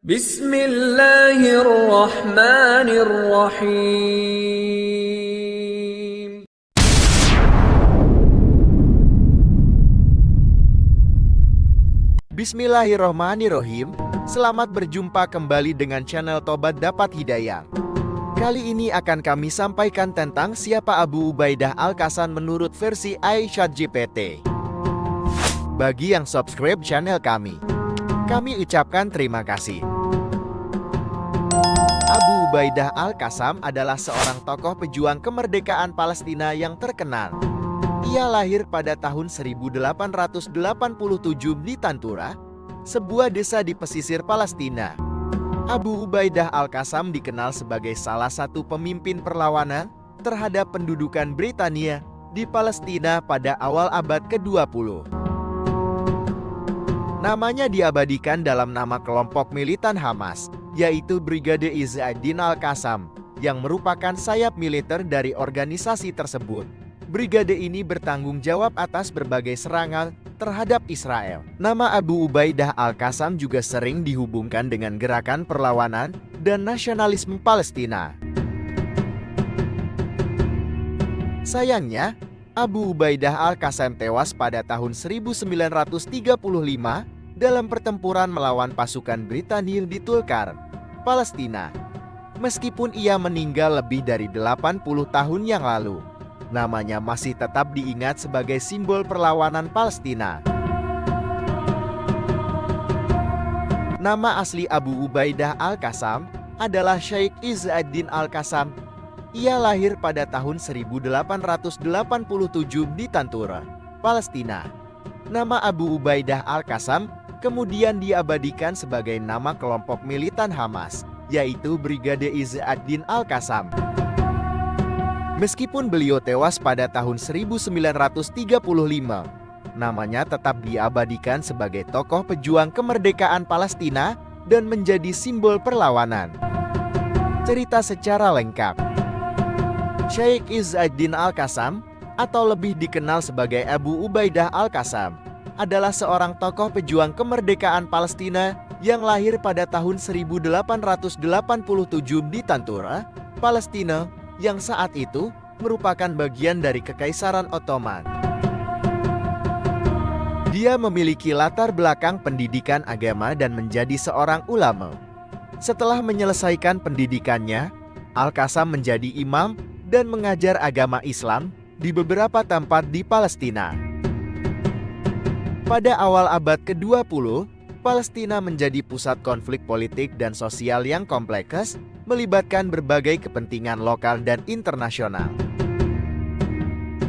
Bismillahirrahmanirrahim. Bismillahirrahmanirrahim. Selamat berjumpa kembali dengan channel Tobat Dapat Hidayah. Kali ini akan kami sampaikan tentang siapa Abu Ubaidah Al-Qassam menurut versi ChatGPT. Bagi yang subscribe channel kami ucapkan terima kasih. Abu Ubaidah Al-Qassam adalah seorang tokoh pejuang kemerdekaan Palestina yang terkenal. Ia lahir pada tahun 1887 di Tantura, sebuah desa di pesisir Palestina. Abu Ubaidah Al-Qassam dikenal sebagai salah satu pemimpin perlawanan terhadap pendudukan Britania di Palestina pada awal abad ke-20. Namanya diabadikan dalam nama kelompok militan Hamas, yaitu Brigade Izz-ad-Din Al-Qassam, yang merupakan sayap militer dari organisasi tersebut. Brigade ini bertanggung jawab atas berbagai serangan terhadap Israel. Nama Abu Ubaidah Al-Qassam juga sering dihubungkan dengan gerakan perlawanan dan nasionalisme Palestina. Sayangnya, Abu Ubaidah Al-Qassam tewas pada tahun 1935 dalam pertempuran melawan pasukan Britania di Tulkarm, Palestina. Meskipun ia meninggal lebih dari 80 tahun yang lalu, namanya masih tetap diingat sebagai simbol perlawanan Palestina. Nama asli Abu Ubaidah Al-Qassam adalah Sheikh Izz-ad-Din Al-Qassam. Ia lahir pada tahun 1887 di Tantura, Palestina. Nama Abu Ubaidah Al-Qassam kemudian diabadikan sebagai nama kelompok militan Hamas, yaitu Brigade Izz-ad-Din Al-Qassam. Meskipun beliau tewas pada tahun 1935, namanya tetap diabadikan sebagai tokoh pejuang kemerdekaan Palestina dan menjadi simbol perlawanan. Cerita secara lengkap. Sheikh Izz-ad-Din Al-Qassam, atau lebih dikenal sebagai Abu Ubaidah Al-Qassam, adalah seorang tokoh pejuang kemerdekaan Palestina yang lahir pada tahun 1887 di Tantura, Palestina, yang saat itu merupakan bagian dari Kekaisaran Ottoman. Dia memiliki latar belakang pendidikan agama dan menjadi seorang ulama. Setelah menyelesaikan pendidikannya, Al-Qassam menjadi imam dan mengajar agama Islam di beberapa tempat di Palestina. Pada awal abad ke-20, Palestina menjadi pusat konflik politik dan sosial yang kompleks, melibatkan berbagai kepentingan lokal dan internasional.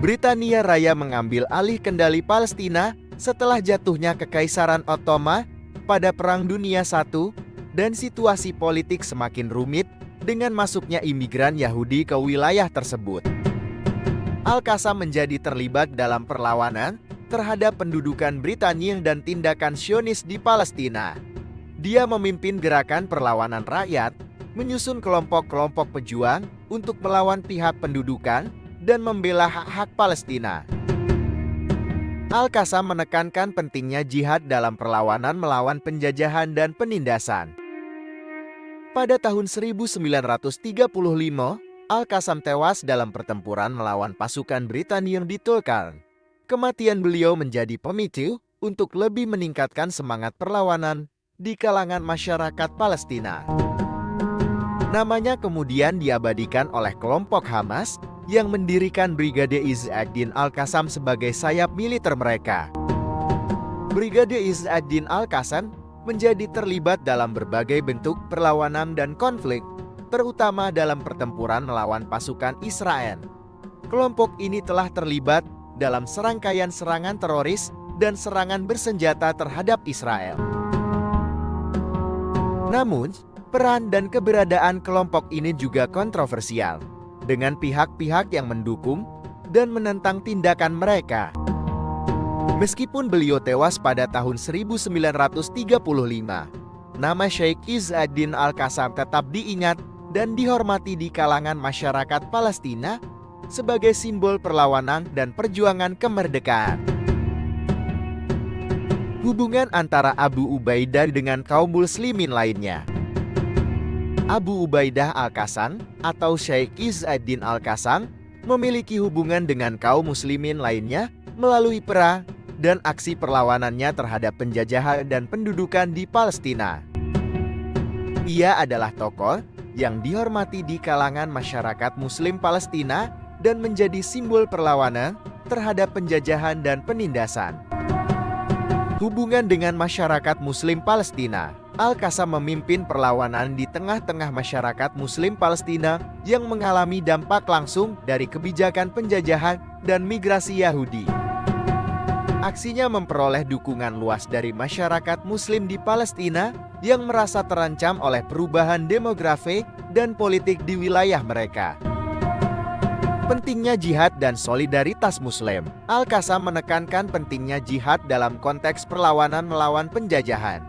Britania Raya mengambil alih kendali Palestina setelah jatuhnya Kekaisaran Ottoman pada Perang Dunia I, dan situasi politik semakin rumit dengan masuknya imigran Yahudi ke wilayah tersebut. Al-Qassam menjadi terlibat dalam perlawanan terhadap pendudukan Britania dan tindakan Zionis di Palestina. Dia memimpin gerakan perlawanan rakyat, menyusun kelompok-kelompok pejuang untuk melawan pihak pendudukan dan membela hak-hak Palestina. Al-Qassam menekankan pentingnya jihad dalam perlawanan melawan penjajahan dan penindasan. Pada tahun 1935, Al-Qassam tewas dalam pertempuran melawan pasukan Britania di Tulkarm. Kematian beliau menjadi pemicu untuk lebih meningkatkan semangat perlawanan di kalangan masyarakat Palestina. Namanya kemudian diabadikan oleh kelompok Hamas yang mendirikan Brigade Izz-ad-Din Al-Qassam sebagai sayap militer mereka. Brigade Izz-ad-Din Al-Qassam menjadi terlibat dalam berbagai bentuk perlawanan dan konflik, terutama dalam pertempuran melawan pasukan Israel. Kelompok ini telah terlibat dalam serangkaian serangan teroris dan serangan bersenjata terhadap Israel. Namun, peran dan keberadaan kelompok ini juga kontroversial, dengan pihak-pihak yang mendukung dan menentang tindakan mereka. Meskipun beliau tewas pada tahun 1935, nama Sheikh Izz-ad-Din Al-Qassam tetap diingat dan dihormati di kalangan masyarakat Palestina sebagai simbol perlawanan dan perjuangan kemerdekaan. Hubungan antara Abu Ubaidah dengan kaum muslimin lainnya. Abu Ubaidah Al-Qassam atau Syekh Izzuddin Al-Qassam memiliki hubungan dengan kaum muslimin lainnya melalui perang dan aksi perlawanannya terhadap penjajahan dan pendudukan di Palestina. Ia adalah tokoh yang dihormati di kalangan masyarakat Muslim Palestina dan menjadi simbol perlawanan terhadap penjajahan dan penindasan. Hubungan dengan masyarakat Muslim Palestina. Al-Qassam memimpin perlawanan di tengah-tengah masyarakat Muslim Palestina yang mengalami dampak langsung dari kebijakan penjajahan dan migrasi Yahudi. Aksinya memperoleh dukungan luas dari masyarakat Muslim di Palestina yang merasa terancam oleh perubahan demografi dan politik di wilayah mereka. Pentingnya jihad dan solidaritas Muslim. Al-Qassam menekankan pentingnya jihad dalam konteks perlawanan melawan penjajahan.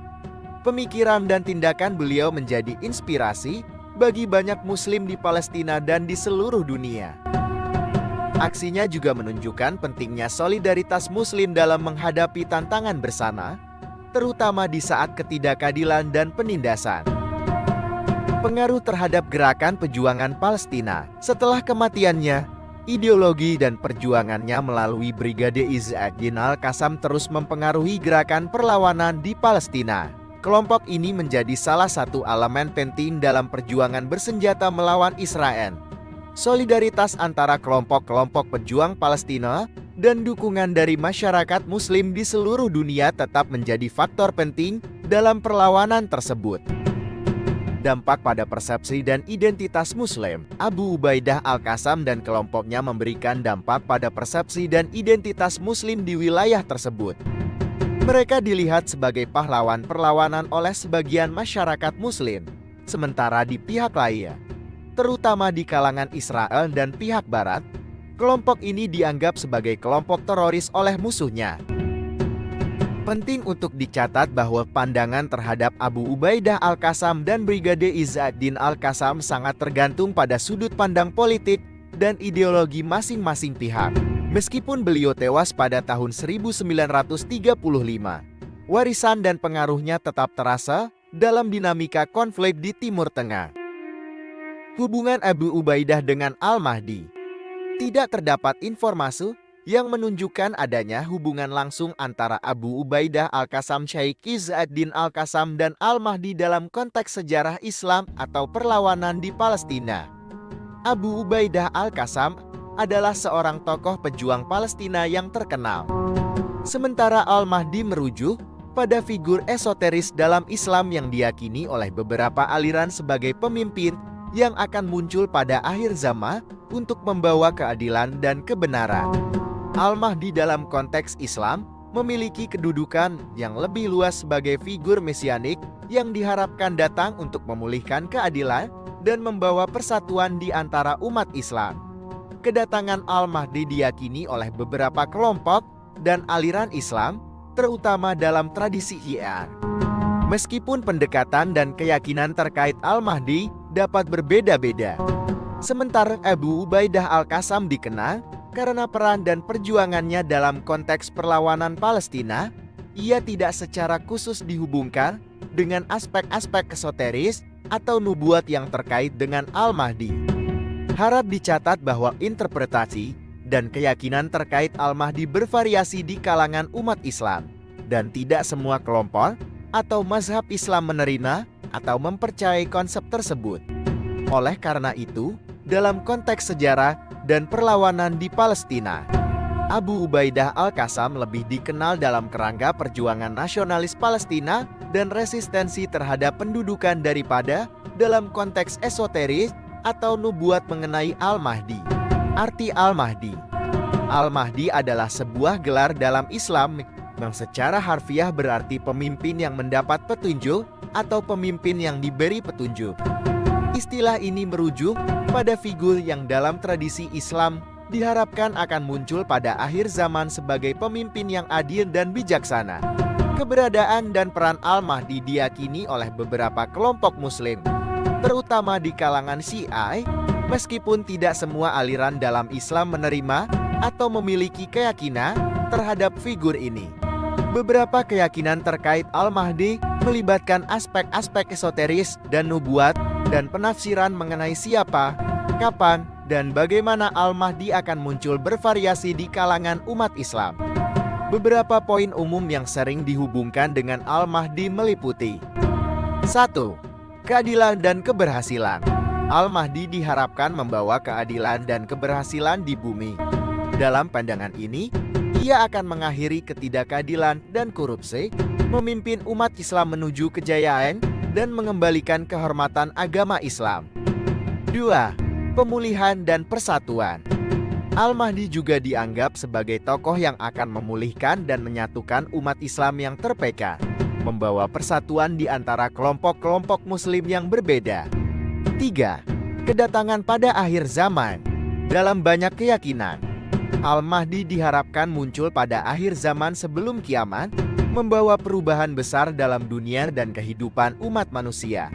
Pemikiran dan tindakan beliau menjadi inspirasi bagi banyak Muslim di Palestina dan di seluruh dunia. Aksinya juga menunjukkan pentingnya solidaritas Muslim dalam menghadapi tantangan bersama, terutama di saat ketidakadilan dan penindasan. Pengaruh terhadap gerakan perjuangan Palestina. Setelah kematiannya, ideologi dan perjuangannya melalui Brigade Izzuddin Al-Qassam terus mempengaruhi gerakan perlawanan di Palestina. Kelompok ini menjadi salah satu elemen penting dalam perjuangan bersenjata melawan Israel. Solidaritas antara kelompok-kelompok pejuang Palestina dan dukungan dari masyarakat Muslim di seluruh dunia tetap menjadi faktor penting dalam perlawanan tersebut. Dampak pada persepsi dan identitas Muslim. Abu Ubaidah Al-Qassam dan kelompoknya memberikan dampak pada persepsi dan identitas Muslim di wilayah tersebut. Mereka dilihat sebagai pahlawan perlawanan oleh sebagian masyarakat Muslim, sementara di pihak lain, terutama di kalangan Israel dan pihak Barat, kelompok ini dianggap sebagai kelompok teroris oleh musuhnya. Penting untuk dicatat bahwa pandangan terhadap Abu Ubaidah Al-Qassam dan Brigade Izzuddin Al-Qassam sangat tergantung pada sudut pandang politik dan ideologi masing-masing pihak. Meskipun beliau tewas pada tahun 1935, warisan dan pengaruhnya tetap terasa dalam dinamika konflik di Timur Tengah. Hubungan Abu Ubaidah dengan Al-Mahdi. Tidak terdapat informasi yang menunjukkan adanya hubungan langsung antara Abu Ubaidah Al-Qassam, Syekh Izzuddin Al-Qassam dan Al-Mahdi dalam konteks sejarah Islam atau perlawanan di Palestina. Abu Ubaidah Al-Qassam adalah seorang tokoh pejuang Palestina yang terkenal. Sementara Al-Mahdi merujuk pada figur esoteris dalam Islam yang diyakini oleh beberapa aliran sebagai pemimpin yang akan muncul pada akhir zaman untuk membawa keadilan dan kebenaran. Al-Mahdi dalam konteks Islam memiliki kedudukan yang lebih luas sebagai figur mesianik yang diharapkan datang untuk memulihkan keadilan dan membawa persatuan di antara umat Islam. Kedatangan Al-Mahdi diyakini oleh beberapa kelompok dan aliran Islam, terutama dalam tradisi Syiah. Meskipun pendekatan dan keyakinan terkait Al-Mahdi dapat berbeda-beda, sementara Abu Ubaidah Al-Qassam dikenal karena peran dan perjuangannya dalam konteks perlawanan Palestina, ia tidak secara khusus dihubungkan dengan aspek-aspek esoteris atau nubuat yang terkait dengan Al-Mahdi. Harap dicatat bahwa interpretasi dan keyakinan terkait Al-Mahdi bervariasi di kalangan umat Islam, dan tidak semua kelompok atau mazhab Islam menerima atau mempercayai konsep tersebut. Oleh karena itu, dalam konteks sejarah dan perlawanan di Palestina, Abu Ubaidah Al-Qassam lebih dikenal dalam kerangka perjuangan nasionalis Palestina dan resistensi terhadap pendudukan daripada dalam konteks esoteris atau nubuat mengenai Al-Mahdi. Arti Al-Mahdi. Al-Mahdi adalah sebuah gelar dalam Islam yang secara harfiah berarti pemimpin yang mendapat petunjuk atau pemimpin yang diberi petunjuk. Istilah ini merujuk pada figur yang dalam tradisi Islam diharapkan akan muncul pada akhir zaman sebagai pemimpin yang adil dan bijaksana. Keberadaan dan peran Al-Mahdi diyakini oleh beberapa kelompok Muslim, terutama di kalangan Syiah, meskipun tidak semua aliran dalam Islam menerima atau memiliki keyakinan terhadap figur ini. Beberapa keyakinan terkait Al-Mahdi melibatkan aspek-aspek esoteris dan nubuat, dan penafsiran mengenai siapa, kapan, dan bagaimana Al-Mahdi akan muncul bervariasi di kalangan umat Islam. Beberapa poin umum yang sering dihubungkan dengan Al-Mahdi meliputi 1. Keadilan dan keberhasilan. Al-Mahdi diharapkan membawa keadilan dan keberhasilan di bumi. Dalam pandangan ini, ia akan mengakhiri ketidakadilan dan korupsi, memimpin umat Islam menuju kejayaan, dan mengembalikan kehormatan agama Islam. 2. Pemulihan dan persatuan. Al-Mahdi juga dianggap sebagai tokoh yang akan memulihkan dan menyatukan umat Islam yang terpecah, membawa persatuan di antara kelompok-kelompok Muslim yang berbeda. 3. Kedatangan pada akhir zaman. Dalam banyak keyakinan, Al-Mahdi diharapkan muncul pada akhir zaman sebelum kiamat, membawa perubahan besar dalam dunia dan kehidupan umat manusia.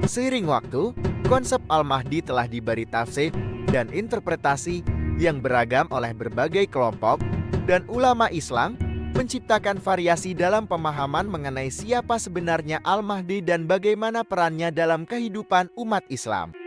Seiring waktu, konsep Al-Mahdi telah diberi tafsir dan interpretasi yang beragam oleh berbagai kelompok, dan ulama Islam menciptakan variasi dalam pemahaman mengenai siapa sebenarnya Al-Mahdi dan bagaimana perannya dalam kehidupan umat Islam.